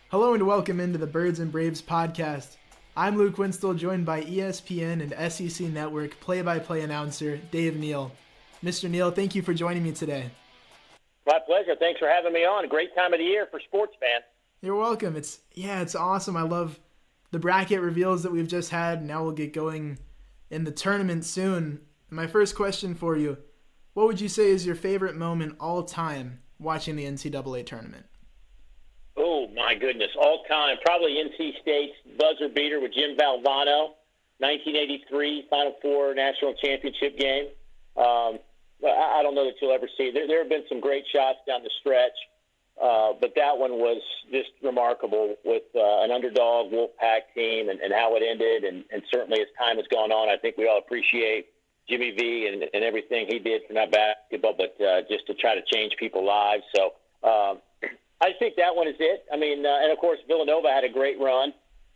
Hello and welcome into the Birds and Braves podcast. I'm Luke Winstel, joined by ESPN and SEC Network play-by-play announcer Dave Neal. Mr. Neal, thank you for joining me today. My pleasure. Thanks for having me on. A great time of the year for sports fans. You're welcome. It's awesome. I love the bracket reveals that we've just had. Now we'll get going in the tournament soon. My first question for you, what would you say is your favorite moment all time watching the NCAA tournament? Oh, my goodness. All time. Probably NC State's buzzer beater with Jim Valvano, 1983 Final Four national championship game. I don't know that you'll ever see. There have been some great shots down the stretch, but that one was just remarkable with an underdog Wolfpack team and how it ended. And certainly as time has gone on, I think we all appreciate Jimmy V and everything he did for not basketball, but just to try to change people's lives. So I think that one is it. I mean, and of course, Villanova had a great run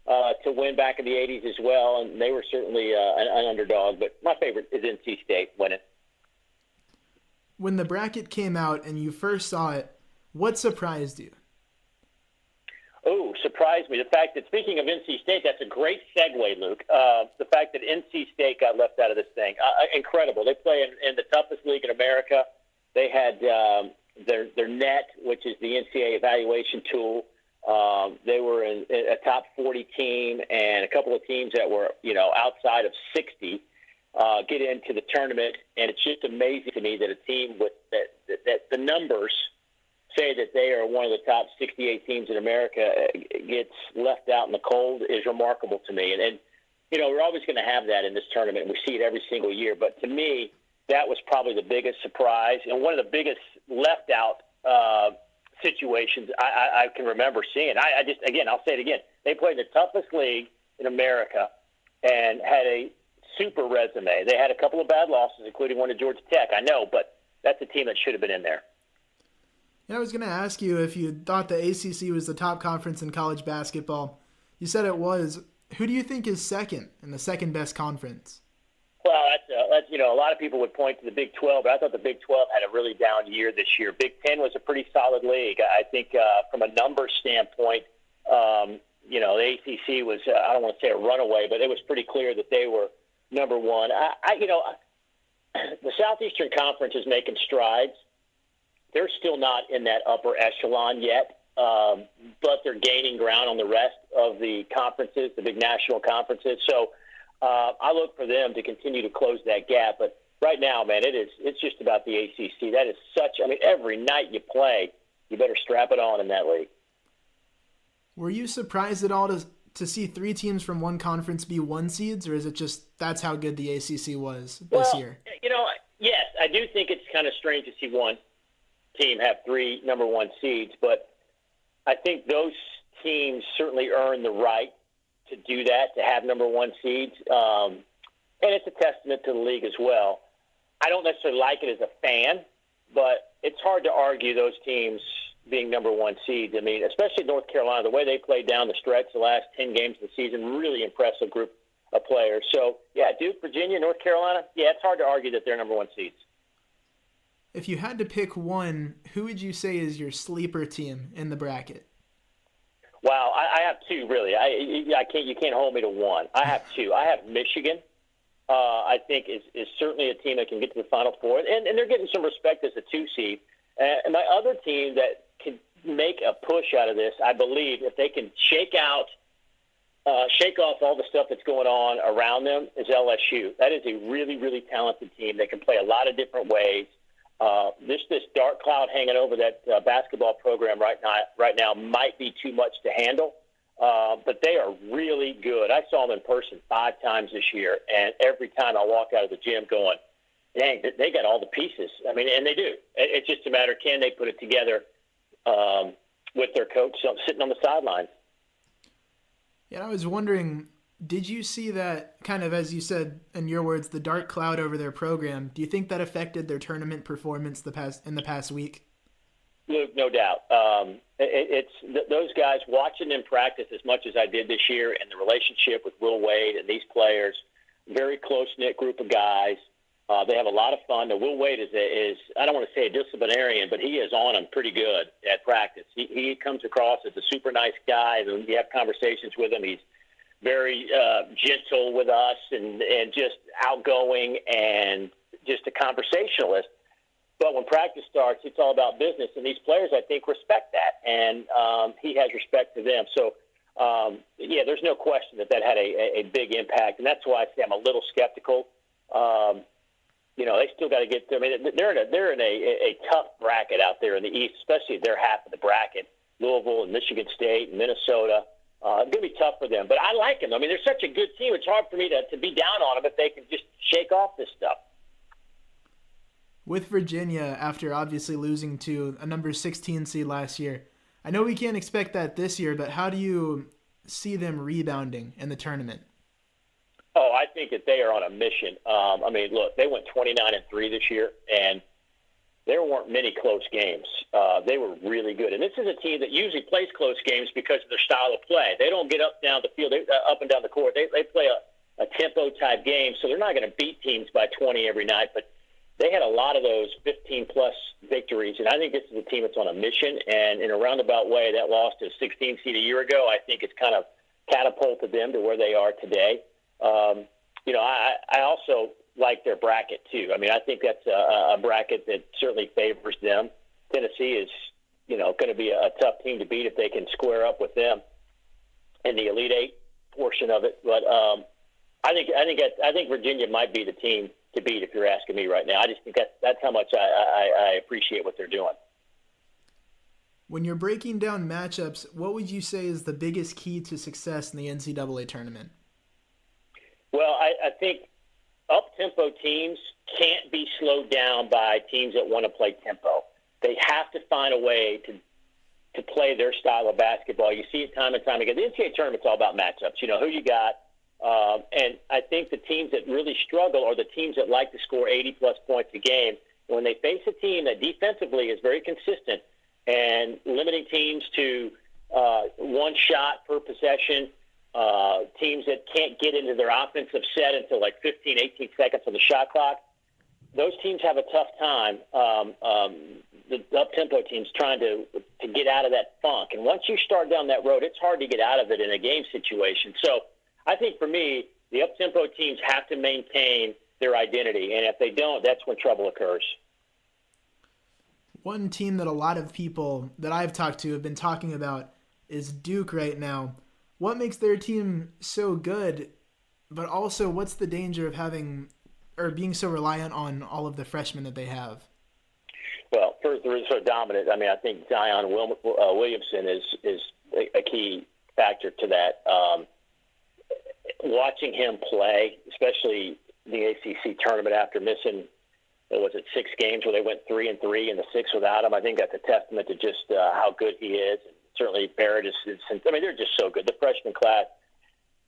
to win back in the 80s as well, and they were certainly an underdog. But my favorite is NC State winning. When the bracket came out and you first saw it, what surprised you? Oh, surprised me. The fact that, speaking of NC State, that's a great segue, Luke. The fact that NC State got left out of this thing. Incredible. They play in the toughest league in America. They had their net, which is the NCAA evaluation tool. They were in a top 40 team, and a couple of teams that were, outside of 60 get into the tournament. And it's just amazing to me that a team with that the numbers say that they are one of the top 68 teams in America gets left out in the cold is remarkable to me. And we're always going to have that in this tournament. We see it every single year. But to me, that was probably the biggest surprise and one of the biggest left out situations I can remember seeing. I'll say it again. They played the toughest league in America and had a super resume. They had a couple of bad losses, including one to Georgia Tech. I know, but that's a team that should have been in there. I was going to ask you if you thought the ACC was the top conference in college basketball. You said it was. Who do you think is second in the second best conference? Well, that's a lot of people would point to the Big 12, but I thought the Big 12 had a really down year this year. Big 10 was a pretty solid league. I think from a numbers standpoint, the ACC was, I don't want to say a runaway, but it was pretty clear that they were number one. The Southeastern Conference is making strides. They're still not in that upper echelon yet, but they're gaining ground on the rest of the conferences, the big national conferences. So I look for them to continue to close that gap. But right now, man, it's just about the ACC. That is every night you play, you better strap it on in that league. Were you surprised at all to see three teams from one conference be one seeds, or is it just that's how good the ACC was this year? Yes, I do think it's kind of strange to see one team have three number one seeds, but I think those teams certainly earn the right to do that, to have number one seeds. And it's a testament to the league as well. I don't necessarily like it as a fan, but it's hard to argue those teams being number one seeds. I mean, especially North Carolina, the way they played down the stretch the last 10 games of the season, really impressive group of players. So, yeah, Duke, Virginia, North Carolina, it's hard to argue that they're number one seeds. If you had to pick one, who would you say is your sleeper team in the bracket? Wow, I have two, really. You can't hold me to one. I have two. I have Michigan. I think is certainly a team that can get to the Final Four, and they're getting some respect as a 2 seed. And my other team that can make a push out of this, I believe, if they can shake off all the stuff that's going on around them, is LSU. That is a really, really talented team. They can play a lot of different ways. This dark cloud hanging over that basketball program right now might be too much to handle, but they are really good. I saw them in person 5 times this year, and every time I walk out of the gym going, dang, they got all the pieces. I mean, and they do. It's just a matter, can they put it together with their coach sitting on the sidelines? Yeah, I was wondering, did you see that kind of, as you said in your words, the dark cloud over their program? Do you think that affected their tournament performance in the past week? Luke, no doubt. It's those guys, watching them practice as much as I did this year, and the relationship with Will Wade and these players, very close-knit group of guys. They have a lot of fun. Now, Will Wade is I don't want to say a disciplinarian, but he is on them pretty good at practice. He comes across as a super nice guy. When you have conversations with him, he's very gentle with us and just outgoing and just a conversationalist. But when practice starts, it's all about business, and these players, I think, respect that, and he has respect for them. So, there's no question that had a big impact, and that's why I say I'm a little skeptical. They still got to get there. I mean, they're in a tough bracket out there in the East, especially their half of the bracket, Louisville and Michigan State and Minnesota. It's going to be tough for them. But I like them. I mean, they're such a good team. It's hard for me to be down on them if they can just shake off this stuff. With Virginia, after obviously losing to a number 16 seed last year, I know we can't expect that this year, but how do you see them rebounding in the tournament? Oh, I think that they are on a mission. Look, they went 29-3 this year, and there weren't many close games. They were really good. And this is a team that usually plays close games because of their style of play. They don't get up down the field, up and down the court. They play a tempo-type game, so they're not going to beat teams by 20 every night. But they had a lot of those 15-plus victories, and I think this is a team that's on a mission. And in a roundabout way, that loss to a 16 seed a year ago, I think it's kind of catapulted them to where they are today. I also like their bracket, too. I mean, I think that's a bracket that certainly favors them. Tennessee is, going to be a tough team to beat if they can square up with them in the Elite Eight portion of it. But I think Virginia might be the team to beat if you're asking me right now. I just think that's how much I appreciate what they're doing. When you're breaking down matchups, what would you say is the biggest key to success in the NCAA tournament? Well, I think up-tempo teams can't be slowed down by teams that want to play tempo. They have to find a way to play their style of basketball. You see it time and time again. The NCAA tournament's all about matchups. Who you got. And I think the teams that really struggle are the teams that like to score 80-plus points a game. And when they face a team that defensively is very consistent and limiting teams to one shot per possession, teams that can't get into their offensive set until like 15, 18 seconds on the shot clock, those teams have a tough time. The up-tempo teams trying to get out of that funk. And once you start down that road, it's hard to get out of it in a game situation. So I think for me, the up-tempo teams have to maintain their identity. And if they don't, that's when trouble occurs. One team that a lot of people that I've talked to have been talking about is Duke right now. What makes their team so good, but also what's the danger of having or being so reliant on all of the freshmen that they have? Well, first, they're so dominant. I mean, I think Zion Williamson is a key factor to that. Watching him play, especially the ACC tournament after missing, 6 games where they went 3-3 and the 6 without him, I think that's a testament to just how good he is. And certainly Barrett is, they're just so good. The freshman class.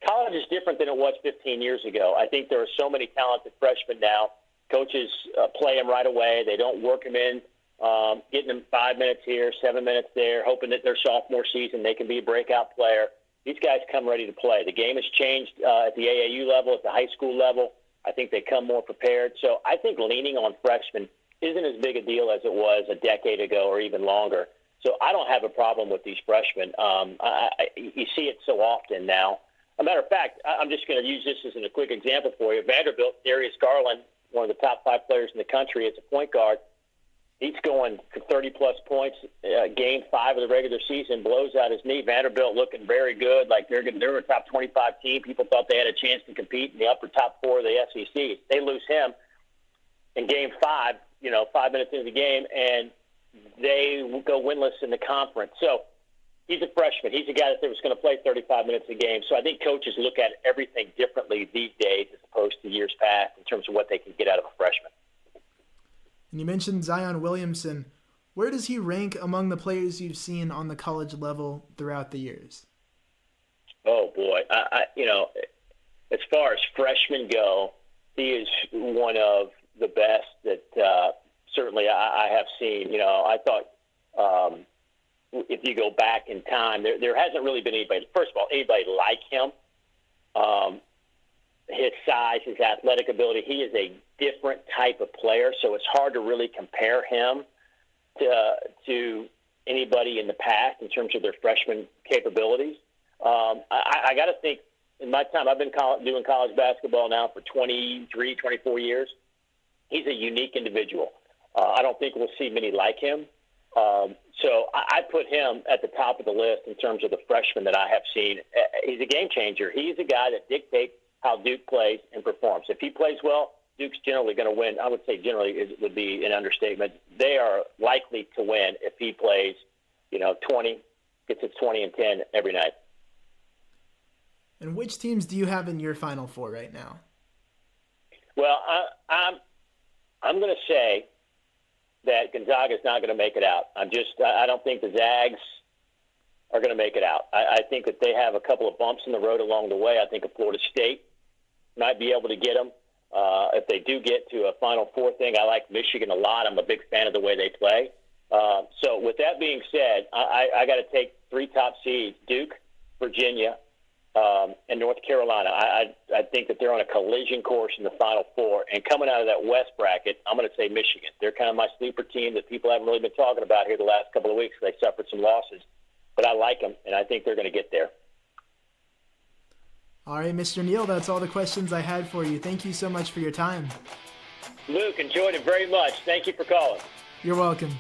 College is different than it was 15 years ago. I think there are so many talented freshmen now. Coaches play them right away. They don't work them in, getting them 5 minutes here, 7 minutes there, hoping that their sophomore season they can be a breakout player. These guys come ready to play. The game has changed at the AAU level, at the high school level. I think they come more prepared. So I think leaning on freshmen isn't as big a deal as it was a decade ago or even longer. So I don't have a problem with these freshmen. You see it so often now. A matter of fact, I'm just going to use this as a quick example for you. Vanderbilt, Darius Garland, one of the top 5 players in the country as a point guard, he's going for 30-plus points. Game 5 of the regular season, blows out his knee. Vanderbilt looking very good, like they're a top 25 team. People thought they had a chance to compete in the upper top 4 of the SEC. They lose him in Game 5, 5 minutes into the game, and they go winless in the conference. So he's a freshman. He's a guy that was going to play 35 minutes a game. So I think coaches look at everything differently these days as opposed to years past in terms of what they can get out of a freshman. And you mentioned Zion Williamson. Where does he rank among the players you've seen on the college level throughout the years? Oh, boy. As far as freshmen go, he is one of the best that certainly I have seen. I thought if you go back in time, there hasn't really been anybody, first of all, anybody like him. His size, his athletic ability, he is a different type of player, so it's hard to really compare him to anybody in the past in terms of their freshman capabilities. I got to think, in my time, I've been doing college basketball now for 23, 24 years. He's a unique individual. I don't think we'll see many like him. So I put him at the top of the list in terms of the freshmen that I have seen. He's a game changer. He's a guy that dictates how Duke plays and performs. If he plays well, Duke's generally going to win. I would say generally it would be an understatement. They are likely to win if he plays, 20, gets his 20 and 10 every night. And which teams do you have in your Final Four right now? Well, I'm going to say that Gonzaga is not going to make it out. I don't think the Zags are going to make it out. I think that they have a couple of bumps in the road along the way. I think Florida State might be able to get them. If they do get to a Final Four thing, I like Michigan a lot. I'm a big fan of the way they play. So with that being said, I got to take 3 top seeds, Duke, Virginia, and North Carolina. I think that they're on a collision course in the Final Four. And coming out of that West bracket, I'm going to say Michigan. They're kind of my sleeper team that people haven't really been talking about here the last couple of weeks. They suffered some losses. But I like them, and I think they're going to get there. All right, Mr. Neal, that's all the questions I had for you. Thank you so much for your time. Luke, enjoyed it very much. Thank you for calling. You're welcome.